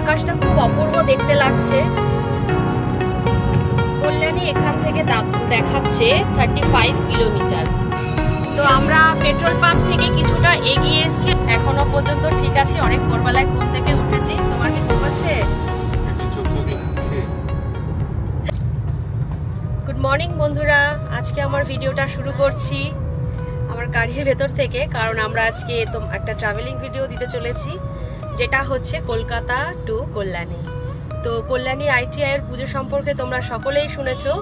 আকাশটা খুব অপূর্ব দেখতে লাগছে। কল্যাণী এখান থেকে দেখাচ্ছে 35 কিলোমিটার। তো আমরা পেট্রোল পাম্প থেকে কিছুটা এগিয়ে এসেছি, এখনো পর্যন্ত ঠিক আছে। অনেক ভোরবেলায় ঘুম থেকে উঠেছি। তোমার কি ঘুম পাচ্ছে? গুড মর্নিং বন্ধুরা, আজকে আমার ভিডিওটা শুরু করছি আমার গাড়ির ভেতর থেকে, কারণ আমরা আজকে একটা ট্রাভেলিং ভিডিও দিতে চলেছি, যেটা হচ্ছে কলকাতা টু কল্যাণী। তো কল্যাণী ITI এর পুজো সম্পর্কে তোমরা সকলেই শুনেছো,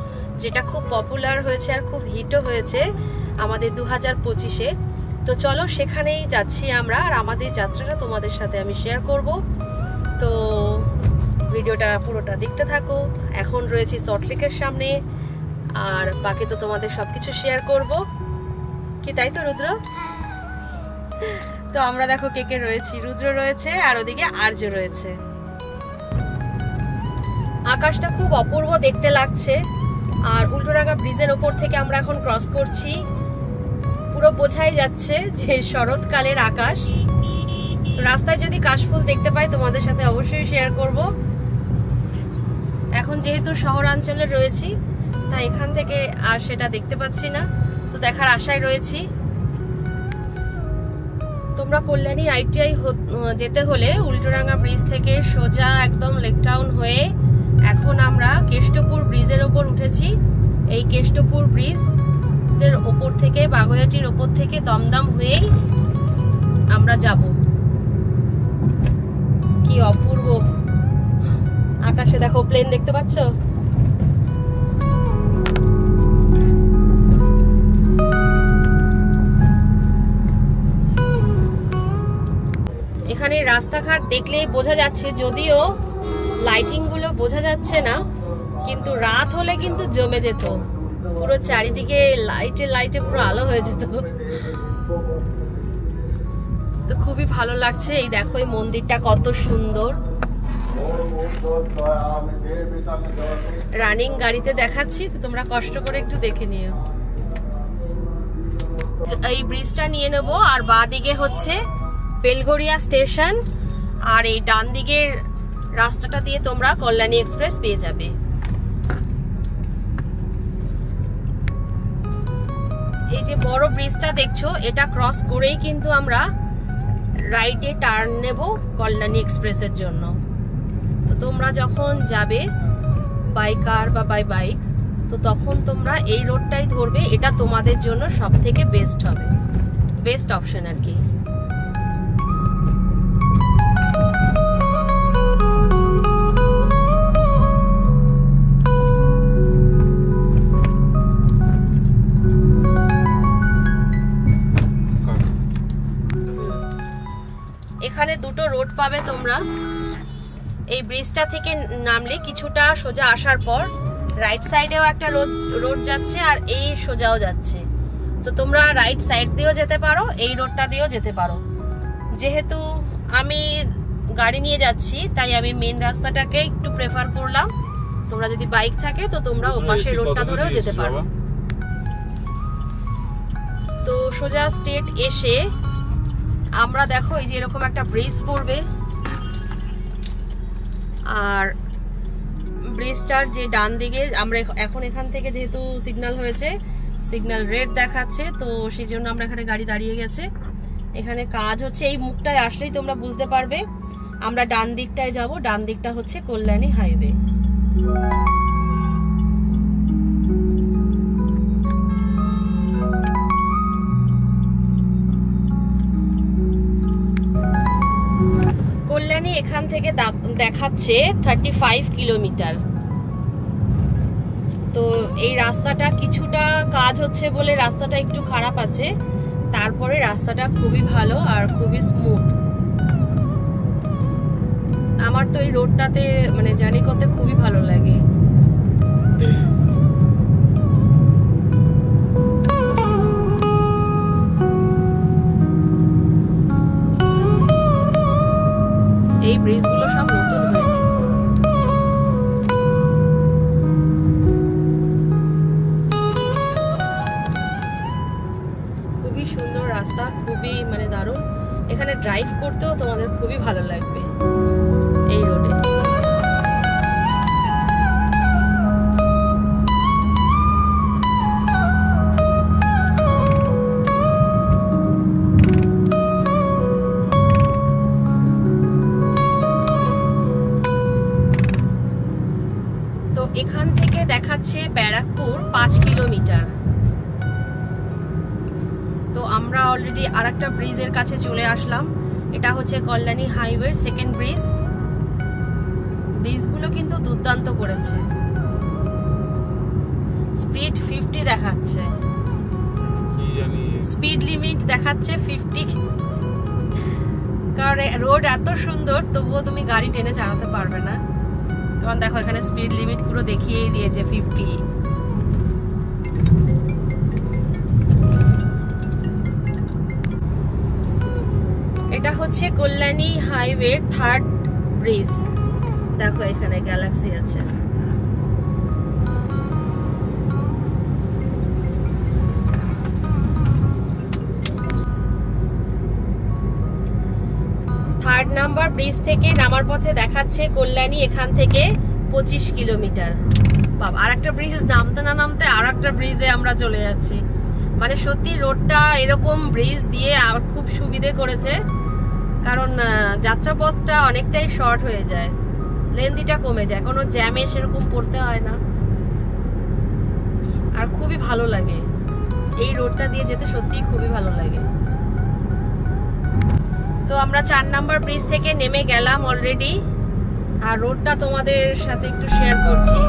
যেটা খুব পপুলার হয়েছে আর খুব হিটও হয়েছে আমাদের 2025-এ। তো চলো সেখানেই যাচ্ছি আমরা, আর আমাদের যাত্রাটা তোমাদের সাথে আমি শেয়ার করব। তো ভিডিওটা পুরোটা দেখতে থাকো। এখন রয়েছি সল্টলেকের সামনে, আর বাকি তো তোমাদের সবকিছু শেয়ার করব, কি তাই তো রুদ্র? তো আমরা দেখো কে কে রয়েছি, রুদ্র রয়েছে আর ওদিকে আর্য রয়েছে। আকাশটা খুব অপূর্ব দেখতে লাগছে, আর উল্টোডাঙ্গা ব্রিজের ওপর থেকে আমরা এখন ক্রস করছি। পুরো বোঝাই যাচ্ছে যে শরৎকালের আকাশ। তো রাস্তায় যদি কাশফুল দেখতে পাই তোমাদের সাথে অবশ্যই শেয়ার করব। এখন যেহেতু শহরাঞ্চলে রয়েছি, তাই এখান থেকে আর সেটা দেখতে পাচ্ছি না, তো দেখার আশায় রয়েছি। তোমরা কল্যাণী ITI যেতে হলে উল্টোডাঙ্গা ব্রিজ থেকে সোজা একদম লেক টাউন হয়ে এখন আমরা কেষ্টপুর ব্রিজের ওপর উঠেছি। এই কেষ্টপুর ব্রিজের ওপর থেকে, বাগুইআটির ওপর থেকে দমদম হয়েই আমরা যাব। কি অপূর্ব আকাশে দেখো, প্লেন দেখতে পাচ্ছ? এখানে রাস্তাঘাট দেখলেই বোঝা যাচ্ছে, যদিও লাইটিং গুলো বোঝা যাচ্ছে না, কিন্তু রাত হলে কিন্তু জমে যেত, পুরো চারিদিকে লাইটে লাইটে পুরো আলো হয়ে যেত। তো খুবই ভালো লাগছে। এই দেখো এই মন্দিরটা কত সুন্দর, রানিং গাড়িতে দেখাচ্ছি, তো তোমরা কষ্ট করে একটু দেখে নিও। এই ব্রিজটা নিয়ে নেব, আর বাঁ দিকে হচ্ছে বেলগড়িয়া স্টেশন, আর এই ডান দিকের রাস্তাটা দিয়ে তোমরা কল্যাণী এক্সপ্রেস পেয়ে যাবে। এই যে বড় ব্রিজটা দেখছো, এটা ক্রস করেই কিন্তু আমরা রাইটে টার্ন নেব কল্যাণী এক্সপ্রেসের জন্য। তো তোমরা যখন যাবে বাই কার বা বাই বাইক, তো তখন তোমরা এই রোডটাই ধরবে, এটা তোমাদের জন্য সব থেকে বেস্ট হবে, বেস্ট অপশন আর কি। এখানে দুটো রোড পাবে তোমরা। এই ব্রিজটা থেকে নামলে কিছুটা সোজা আসার পর রাইট সাইডেও একটা রোড যাচ্ছে, আর এই সোজাও যাচ্ছে। তো তোমরা রাইট সাইড দিয়েও যেতে পারো, এই রোডটা দিয়েও যেতে পারো। যেহেতু আমি গাড়ি নিয়ে যাচ্ছি, তাই আমি মেন রাস্তাটাকে একটু প্রেফার করলাম। তোমরা যদি বাইক থাকে তো তোমরা ওপাশে রোডটা ধরেও যেতে পারো। তো সোজা স্ট্রেট এসে আমরা দেখো এই যে এরকম একটা ব্রিজ পড়বে, আর ব্রিজটার যে ডান দিকে আমরা এখন এখান থেকে, যেহেতু সিগন্যাল হয়েছে, সিগন্যাল রেড দেখাচ্ছে, তো সেই জন্য আমরা এখানে গাড়ি দাঁড়িয়ে গেছে। এখানে কাজ হচ্ছে, এই মুখটায় আসলেই তোমরা বুঝতে পারবে। আমরা ডান দিকটায় যাব, ডান দিকটা হচ্ছে কল্যাণী হাইওয়ে। কল্যাণী এখান থেকে দেখাচ্ছে 35 কিলোমিটার। তো এই রাস্তাটা কিছুটা কাজ হচ্ছে বলে রাস্তাটা একটু খারাপ আছে, তারপরে রাস্তাটা খুবই ভালো আর খুবই স্মুথ। আমার তো এই রোডটাতে মানে জার্নি করতে খুবই ভালো লাগে। এই ব্রিজগুলো সব নতুন হয়েছে। খুবই সুন্দর রাস্তা, খুবই মানে দারুণ। এখানে ড্রাইভ করতেও তোমাদের খুবই ভালো লাগবে এই রোডে। দেখাচ্ছে ব্যারাকপুর 5 কিলোমিটার। তো আমরা অলরেডি আরেকটা ব্রিজের কাছে চলে আসলাম। এটা হচ্ছে কল্যাণী হাইওয়ে সেকেন্ড ব্রিজ। ব্রিজগুলো কিন্তু দুর্দান্ত করেছে। স্পিড 50 দেখাচ্ছে, স্পিড লিমিট দেখাচ্ছে 50, কারণ রোড এত সুন্দর তবুও তুমি গাড়ি টেনে চালাতে পারবে না। কারণ দেখো এখানে স্পিড লিমিট পুরো দেখিয়েই দিয়েছে 50। এটা হচ্ছে কল্যাণী হাইওয়ে থার্ড ব্রিজ। দেখো এখানে গ্যালাক্সি আছে। থার্ড নাম্বার ব্রিজ থেকে নামার পথে দেখাচ্ছে কল্যাণী এখান থেকে 25 কিলোমিটার। বাবা, আরেকটা ব্রিজ নামতে না নামতে আরেকটা ব্রিজে আমরা চলে যাচ্ছি। মানে সত্যি রোডটা এরকম ব্রিজ দিয়ে আর খুব সুবিধে করেছে, কারণ যাত্রাপথটা অনেকটাই শর্ট হয়ে যায়, লেন্থিটা কমে যায়, কোনো জ্যামে সেরকম পড়তে হয় না, আর খুবই ভালো লাগে এই রোডটা দিয়ে যেতে, সত্যিই খুবই ভালো লাগে। তো আমরা 4 নাম্বার ব্রিজ থেকে নেমে গেলাম অলরেডি, আর রোডটা তোমাদের সাথে একটু শেয়ার করছি।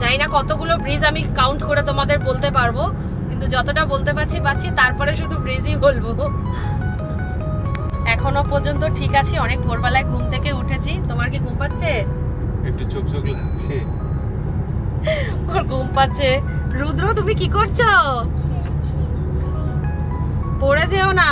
জানি না কতগুলো ব্রিজ আমি কাউন্ট করে তোমাদের বলতে পারবো, কিন্তু যতটা বলতে পারছি, তারপরে শুধু ব্রিজই বলবো। এখনো পর্যন্ত ঠিক আছে, অনেক ভোরবেলায় ঘুম থেকে উঠেছি। তোমার কি ঘুম পাচ্ছে? একটু চোখ চোখ লাগছে। ওর ঘুম পাচ্ছে। রুদ্র, তুমি কি করছো? পড়ে যেও না।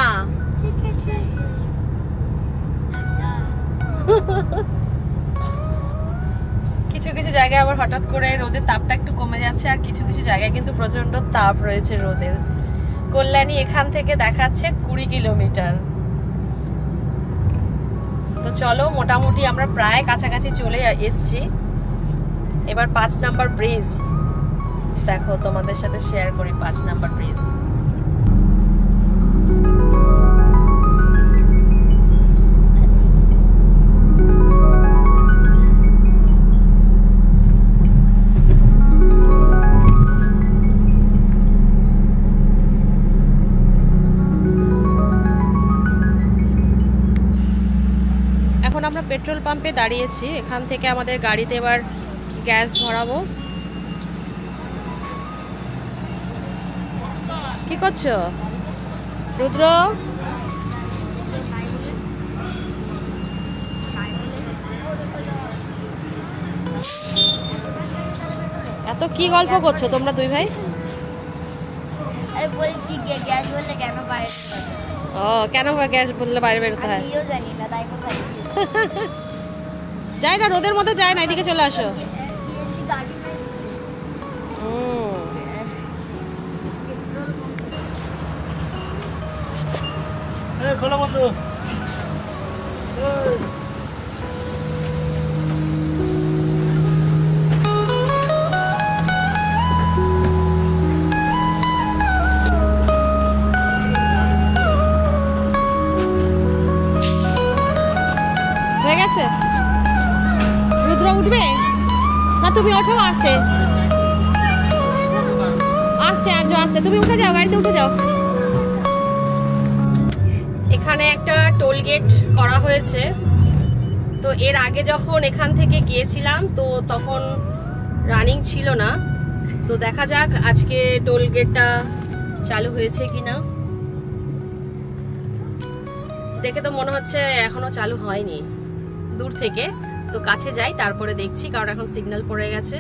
কিছু কিছু জায়গায় আবার হঠাৎ করে রোদের তাপটা একটু কমে যাচ্ছে, আর কিছু কিছু জায়গায় কিন্তু প্রচন্ড তাপ রয়েছে রোদের। কল্যাণী এখান থেকে দেখাচ্ছে 20 কিলোমিটার। তো চলো, মোটামুটি আমরা প্রায় কাছাকাছি চলে এসছি। এবার 5 নাম্বার ব্রিজ দেখো, তোমাদের সাথে শেয়ার করি 5 নাম্বার ব্রিজ। এখন আমরা পেট্রোল পাম্পে দাঁড়িয়েছি। এখান থেকে আমাদের গাড়িতে এবার গ্যাস ভরাবো। কি করছো রুদ্র? এত কি গল্প করছো তোমরা দুই ভাই? আরে বলছি গ্যাস বললে কেন বাইরে? ও, কেন গ্যাস বললে বাইরে বেরোতে হয়? আমিও জানি না, তাই বলছি। যাই না, রোদের মধ্যে যায় না, এদিকে চলে আসো। সিএনজি গাড়ি খোলা বন্ধু। হয়ে গেছে? রুদ্র উঠবে না? তুমি ওঠো, আসছে আসছে আর্য আসছে, তুমি উঠে যাও, গাড়িতে উঠে যাও। এখানে একটা টোল গেট করা হয়েছে। তো এর আগে যখন এখান থেকে গিয়েছিলাম তো তখন রানিং ছিল না। তো দেখা যাক আজকে টোল গেটটা চালু হয়েছে কিনা। দেখে তো মনে হচ্ছে এখনো চালু হয়নি দূর থেকে। তো কাছে যাই, তারপরে দেখছি, কারণ এখন সিগন্যাল পড়ে গেছে।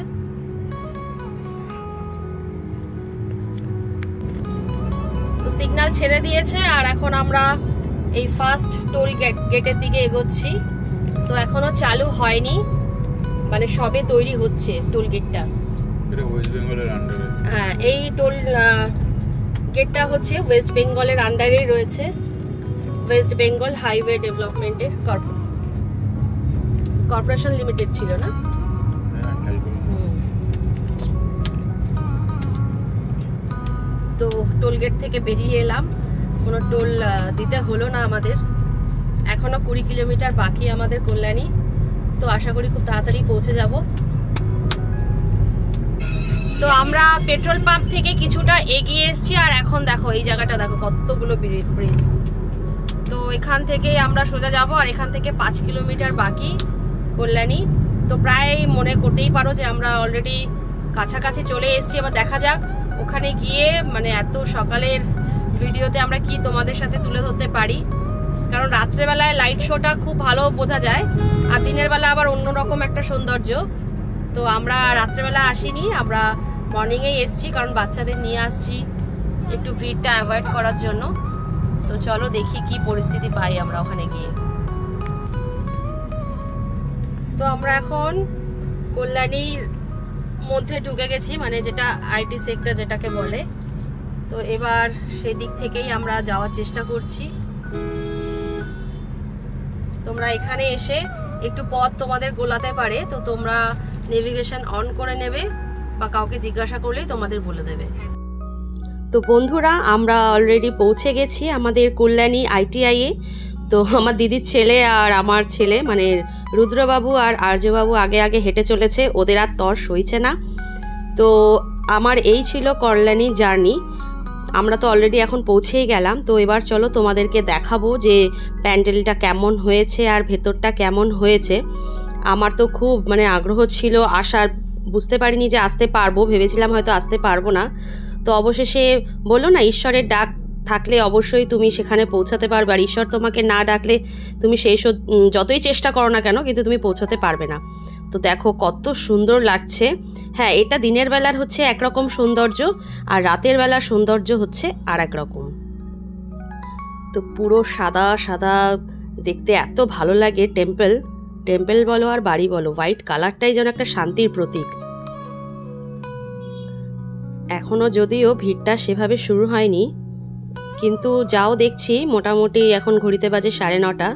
তো সিগন্যাল ছেড়ে দিয়েছে, আর এখন আমরা এই ফার্স্ট টোল গেটের দিকে এগোচ্ছি। তো এখনো চালু হয়নি, মানে সবে তৈরি হচ্ছে টোল গেটটা। এটা ওয়েস্ট বেঙ্গলের আন্ডারে। হ্যাঁ, এই টোল গেটটা হচ্ছে ওয়েস্ট বেঙ্গলের আন্ডারেই রয়েছে। ওয়েস্ট বেঙ্গল হাইওয়ে ডেভেলপমেন্টের কর্পোরেশন লিমিটেড ছিল না? তো টোল গেট থেকে বেরিয়ে এলাম, কোনো টোল দিতে হলো না আমাদের। এখনো 20 কিলোমিটার বাকি আমাদের কল্যাণী। তো আশা করি খুব তাড়াতাড়ি পৌঁছে যাব। তো আমরা পেট্রোল পাম্প থেকে কিছুটা এগিয়ে এসেছি, আর এখন দেখো এই জায়গাটা দেখো কতগুলো ব্রিজ। তো এখান থেকে আমরা সোজা যাব, আর এখান থেকে 5 কিলোমিটার বাকি কল্যাণী। তো প্রায় মনে করতেই পারো যে আমরা অলরেডি কাছাকাছি চলে এসেছি। এবার দেখা যাক ওখানে গিয়ে মানে এত সকালের ভিডিওতে আমরা কি তোমাদের সাথে তুলে ধরতে পারি, কারণ রাত্রেবেলায় লাইট শোটা খুব ভালো বোঝা যায়, আর দিনের বেলা আবার অন্যরকম একটা সৌন্দর্য। তো আমরা রাত্রেবেলা আসিনি, আমরা মর্নিংয়েই এসছি, কারণ বাচ্চাদের নিয়ে আসছি একটু ভিড়টা অ্যাভয়েড করার জন্য। তো চলো দেখি কি পরিস্থিতি পাই আমরা ওখানে গিয়ে। তো আমরা এখন কল্যাণীর মধ্যে ঢুকে গেছি, মানে যেটা আইটি সেক্টর যেটাকে বলে। তো এবার সেদিক থেকেই আমরা যাওয়ার চেষ্টা করছি। তোমরা এখানে এসে একটু পথ তোমাদের গোলাতে পারে, তো তোমরা নেভিগেশন অন করে নেবে বা কাউকে জিজ্ঞাসা করলেই তোমাদের বলে দেবে। তো বন্ধুরা, আমরা অলরেডি পৌঁছে গেছি আমাদের কল্যাণী ITI-এ। তো আমার দিদির ছেলে আর আমার ছেলে মানে রুদ্রবাবু আর আর্যবাবু আগে আগে হেঁটে চলেছে, ওদের আর তর সইছে না। তো আমার এই ছিল কল্যাণী জার্নি। আমরা তো অলরেডি এখন পৌঁছেই গেলাম। তো এবার চলো তোমাদেরকে দেখাবো যে প্যান্ডেলটা কেমন হয়েছে আর ভেতরটা কেমন হয়েছে। আমার তো খুব মানে আগ্রহ ছিল আসার, বুঝতে পারিনি যে আসতে পারবো, ভেবেছিলাম হয়তো আসতে পারবো না। তো অবশেষে বললো না, ঈশ্বরের ডাক থাকলে অবশ্যই তুমি সেখানে পৌঁছাতে পারবে, আর ঈশ্বর তোমাকে না ডাকলে তুমি সেই যতই চেষ্টা করো না কেন কিন্তু তুমি পৌঁছাতে পারবে না। তো দেখো কত সুন্দর লাগছে। হ্যাঁ, এটা দিনের বেলার হচ্ছে একরকম সৌন্দর্য, আর রাতের বেলার সৌন্দর্য হচ্ছে আর এক রকম। তো পুরো সাদা সাদা দেখতে এত ভালো লাগে। টেম্পল বলো আর বাড়ি বলো, হোয়াইট কালারটাই যেন একটা শান্তির প্রতীক। এখনো যদিও ভিড়টা সেভাবে শুরু হয়নি, কিন্তু যাও দেখছি মোটামুটি এখন ঘড়িতে বাজে 9:30।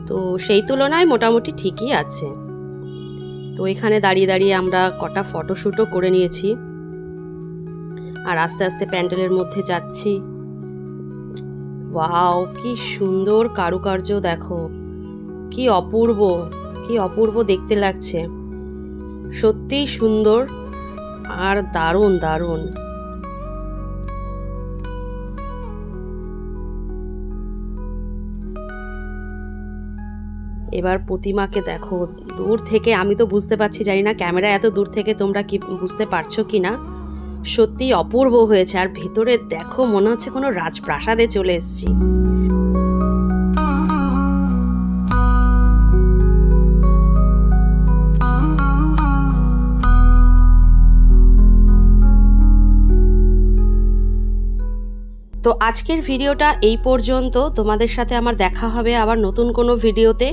তো সেই তুলনায় মোটামুটি ঠিকই আছে। তো এখানে দাঁড়িয়ে দাঁড়িয়ে আমরা কটা ফটোশ্যুটও করে নিয়েছি, আর আস্তে আস্তে প্যান্ডেলের মধ্যে যাচ্ছি। ওয়াও, কি সুন্দর কারুকার্য দেখো, কি অপূর্ব দেখতে লাগছে, সত্যিই সুন্দর আর দারুণ দারুণ। এবার প্রতিমাকে দেখো দূর থেকে, আমি তো বুঝতে পারছি, জানি না ক্যামেরা এত দূর থেকে তোমরা কি বুঝতে পারছো কি না। সত্যি অপূর্ব হয়েছে, আর ভেতরে দেখো মনে হচ্ছে কোনো রাজপ্রাসাদে চলে এসেছি। তো আজকের ভিডিওটা এই পর্যন্ত। তোমাদের সাথে আমার দেখা হবে আবার নতুন কোনো ভিডিওতে।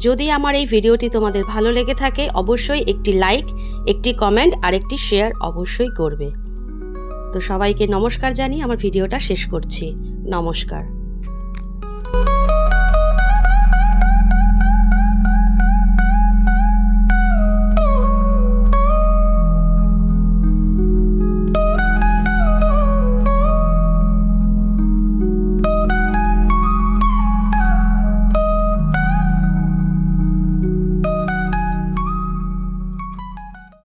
যদি আমার এই ভিডিওটি তোমাদের ভালো লেগে থাকে অবশ্যই একটি লাইক, একটি কমেন্ট আর একটি শেয়ার অবশ্যই করবে। তো সবাইকে নমস্কার জানিয়ে আমার ভিডিওটা শেষ করছি। নমস্কার।